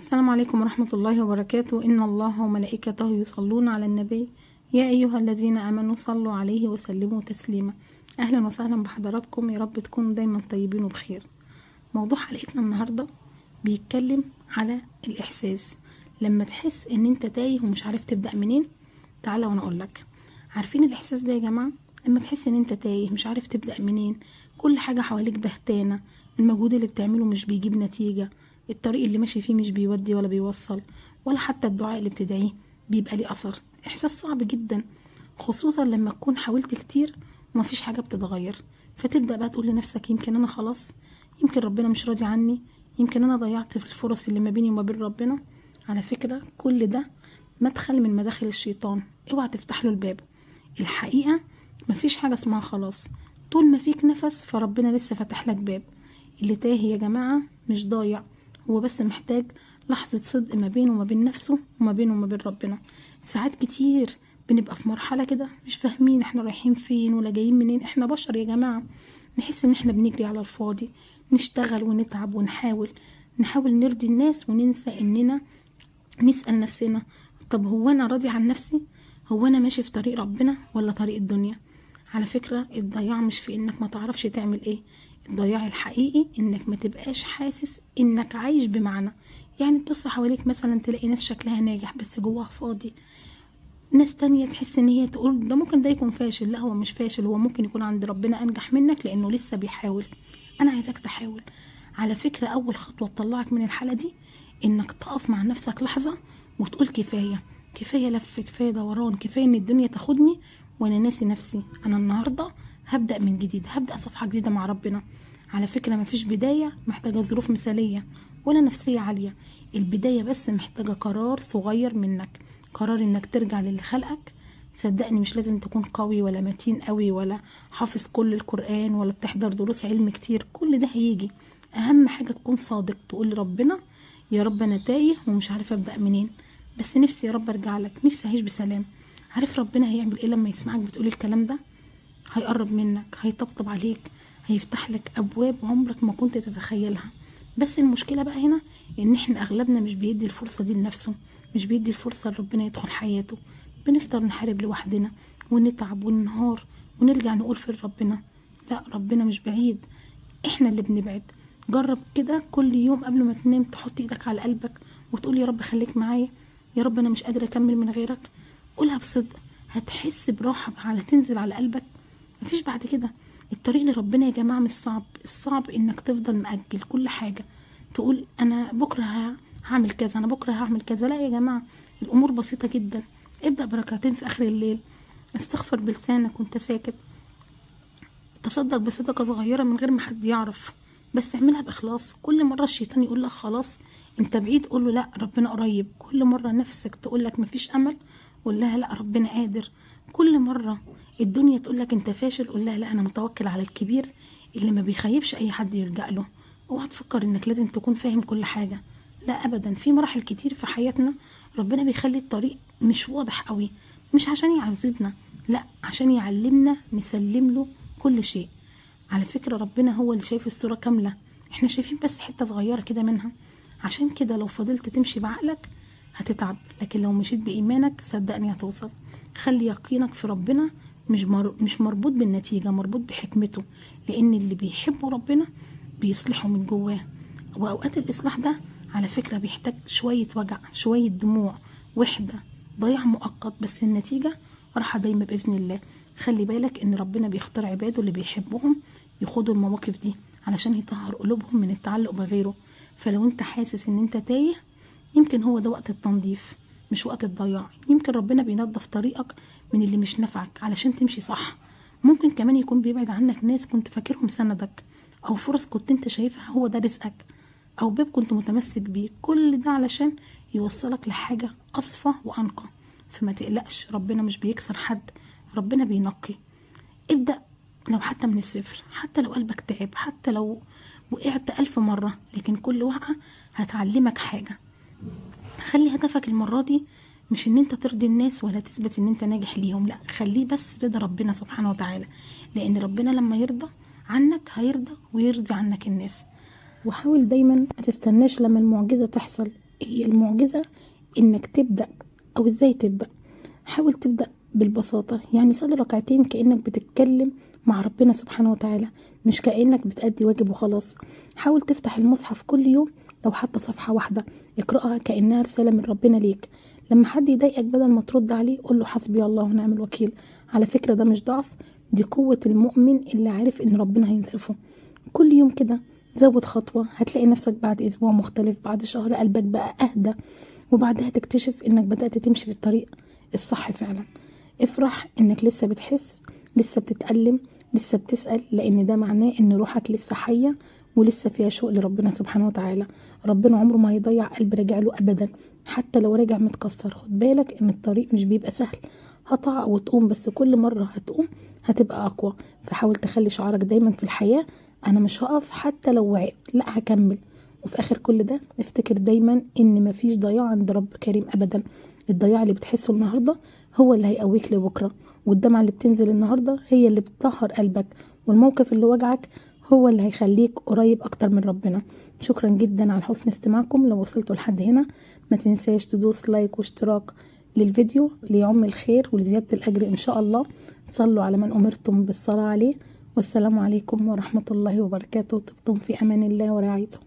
السلام عليكم ورحمة الله وبركاته. إن الله وملائكته يصلون على النبي يا أيها الذين آمنوا صلوا عليه وسلموا تسليما. أهلا وسهلا بحضراتكم، يا رب تكونوا دايما طيبين وبخير. موضوع حلقتنا النهاردة بيتكلم على الإحساس. لما تحس إن أنت تايه ومش عارف تبدأ منين، تعالى وأنا أقولك. عارفين الإحساس ده يا جماعة؟ لما تحس إن أنت تايه مش عارف تبدأ منين، كل حاجة حواليك بهتانة، المجهود اللي بتعمله مش بيجيب نتيجة، الطريق اللي ماشي فيه مش بيودي ولا بيوصل، ولا حتى الدعاء اللي بتدعيه بيبقى ليه أثر. إحساس صعب جدا، خصوصا لما تكون حاولت كتير ومفيش حاجة بتتغير. فتبدأ بقى تقول لنفسك يمكن أنا خلاص، يمكن ربنا مش راضي عني، يمكن أنا ضيعت في الفرص اللي ما بيني وما بين ربنا. على فكرة كل ده مدخل من مداخل الشيطان، اوعى تفتح له الباب. الحقيقة مفيش حاجة اسمها خلاص، طول ما فيك نفس فربنا لسه فتح لك باب. اللي تاه يا جماعة مش ضايع، هو بس محتاج لحظة صدق ما بينه وما بين نفسه وما بينه وما بين ربنا. ساعات كتير بنبقى في مرحلة كده مش فاهمين احنا رايحين فين ولا جايين منين. احنا بشر يا جماعة، نحس ان احنا بنجري على الفاضي، نشتغل ونتعب ونحاول نرضي الناس وننسى اننا نسأل نفسنا، طب هو انا راضي عن نفسي؟ هو انا ماشي في طريق ربنا ولا طريق الدنيا؟ على فكرة الضياع مش في انك ما تعرفش تعمل ايه، الضياع الحقيقي انك ما تبقاش حاسس انك عايش بمعنى. يعني تبص حواليك مثلا تلاقي ناس شكلها ناجح بس جواها فاضي، ناس تانية تحس ان هي تقول ده ممكن ده يكون فاشل. لا، هو مش فاشل، هو ممكن يكون عند ربنا انجح منك لانه لسه بيحاول. انا عايزاك تحاول. على فكرة اول خطوة تطلعك من الحالة دي انك تقف مع نفسك لحظة وتقول كفاية، كفاية لف، كفاية دوران، كفاية ان الدنيا تاخدني وانا ناسي نفسي. انا النهاردة هبدأ من جديد، هبدأ صفحة جديدة مع ربنا. على فكرة مفيش بداية محتاجة ظروف مثالية ولا نفسية عالية، البداية بس محتاجة قرار صغير منك، قرار انك ترجع للي خلقك. صدقني مش لازم تكون قوي ولا متين قوي ولا حافظ كل القرآن ولا بتحضر دروس علم كتير، كل ده هيجي. اهم حاجة تكون صادق، تقول لربنا يا رب انا تايه ومش عارفة ابدأ منين، بس نفسي يا رب ارجع لك، نفسي اعيش بسلام. عارف ربنا هيعمل ايه لما يسمعك بتقول الكلام ده؟ هيقرب منك، هيطبطب عليك، هيفتح لك ابواب عمرك ما كنت تتخيلها. بس المشكلة بقى هنا ان احنا اغلبنا مش بيدي الفرصة دي لنفسه، مش بيدي الفرصة لربنا يدخل حياته. بنفضل نحارب لوحدنا ونتعب وننهار ونرجع نقول في ربنا. لا، ربنا مش بعيد، احنا اللي بنبعد. جرب كده كل يوم قبل ما تنام تحط ايدك على قلبك وتقول يا رب خليك معايا، يا رب انا مش قادرة اكمل من غيرك. قولها بصدق، هتحس براحة على تنزل على قلبك. مفيش بعد كده. الطريق لربنا يا جماعة مش صعب، الصعب انك تفضل مأجل كل حاجة، تقول انا بكرة هعمل كذا، انا بكرة هعمل كذا. لا يا جماعة، الامور بسيطة جدا. ابدأ بركعتين في اخر الليل، استغفر بلسانك وانت ساكت، تصدق بصدقة صغيرة من غير ما حد يعرف، بس اعملها بإخلاص. كل مرة الشيطان يقول لك خلاص انت بعيد، قول له لا ربنا قريب. كل مرة نفسك تقول لك مفيش امل، قول لها لا ربنا قادر. كل مرة الدنيا تقول لك انت فاشل، قول لها لا انا متوكل على الكبير اللي ما بيخيبش اي حد يلجأ له. اوعى تفكر انك لازم تكون فاهم كل حاجة، لا ابدا. في مراحل كتير في حياتنا ربنا بيخلي الطريق مش واضح قوي، مش عشان يعذبنا، لا عشان يعلمنا نسلم له كل شيء. على فكرة ربنا هو اللي شايف الصورة كاملة، احنا شايفين بس حتة صغيرة كده منها. عشان كده لو فضلت تمشي بعقلك هتتعب، لكن لو مشيت بإيمانك صدقني هتوصل. خلي يقينك في ربنا مش مربوط بالنتيجة، مربوط بحكمته، لأن اللي بيحبوا ربنا بيصلحوا من جواه. وأوقات الإصلاح ده على فكرة بيحتاج شوية وجع، شوية دموع، وحدة، ضياع مؤقت، بس النتيجة راحة دايما بإذن الله. خلي بالك ان ربنا بيختار عباده اللي بيحبهم يخوضوا المواقف دي علشان يطهر قلوبهم من التعلق بغيره. فلو انت حاسس ان انت تايه، يمكن هو ده وقت التنظيف مش وقت الضياع. يمكن ربنا بينظف طريقك من اللي مش نافعك علشان تمشي صح. ممكن كمان يكون بيبعد عنك ناس كنت فاكرهم سندك، او فرص كنت انت شايفها هو ده رزقك، او باب كنت متمسك بيه. كل ده علشان يوصلك لحاجة اصفى وانقى. فما تقلقش، ربنا مش بيكسر حد، ربنا بينقي. ابدأ لو حتى من الصفر، حتى لو قلبك تعب، حتى لو وقعت 1000 مرة، لكن كل وقعة هتعلمك حاجة. خلي هدفك المرة دي مش ان انت ترضي الناس ولا تثبت ان انت ناجح ليهم، لا خليه بس رضا ربنا سبحانه وتعالى، لان ربنا لما يرضى عنك هيرضى ويرضي عنك الناس. وحاول دايما ما تستناش لما المعجزة تحصل، هي المعجزة انك تبدأ او ازاي تبدأ. حاول تبدأ بالبساطة، يعني صلي ركعتين كأنك بتتكلم مع ربنا سبحانه وتعالى، مش كأنك بتأدي واجب وخلاص. حاول تفتح المصحف كل يوم، لو حتى صفحة واحدة اقرأها كأنها رسالة من ربنا ليك. لما حد يضايقك بدل ما ترد عليه قول له حسبي الله ونعم الوكيل. على فكرة ده مش ضعف، دي قوة المؤمن اللي عارف ان ربنا هينصفه. كل يوم كده زود خطوة، هتلاقي نفسك بعد اسبوع مختلف، بعد شهر قلبك بقى اهدى، وبعدها تكتشف انك بدأت تمشي في الطريق الصح فعلا. افرح انك لسه بتحس، لسه بتتألم، لسه بتسأل، لان ده معناه ان روحك لسه حية ولسه فيها شوق لربنا سبحانه وتعالى. ربنا عمره ما هيضيع قلب راجع له ابدا، حتى لو راجع متكسر. خد بالك ان الطريق مش بيبقى سهل، هتقع وتقوم، بس كل مرة هتقوم هتبقى اقوى. فحاول تخلي شعارك دايما في الحياة انا مش هقف حتى لو وقعت، لا هكمل. وفي اخر كل ده افتكر دايما ان مفيش ضياع عند رب كريم ابدا. الضياع اللي بتحسه النهارده هو اللي هيقويك لبكره، والدمعة اللي بتنزل النهارده هي اللي بتطهر قلبك، والموقف اللي وجعك هو اللي هيخليك قريب اكتر من ربنا. شكرا جدا على حسن استماعكم. لو وصلتوا لحد هنا ما تنساش تدوس لايك واشتراك للفيديو ليعم الخير ولزيادة الاجر ان شاء الله. صلوا على من امرتم بالصلاة عليه، والسلام عليكم ورحمة الله وبركاته. طبتم في امان الله ورعايته.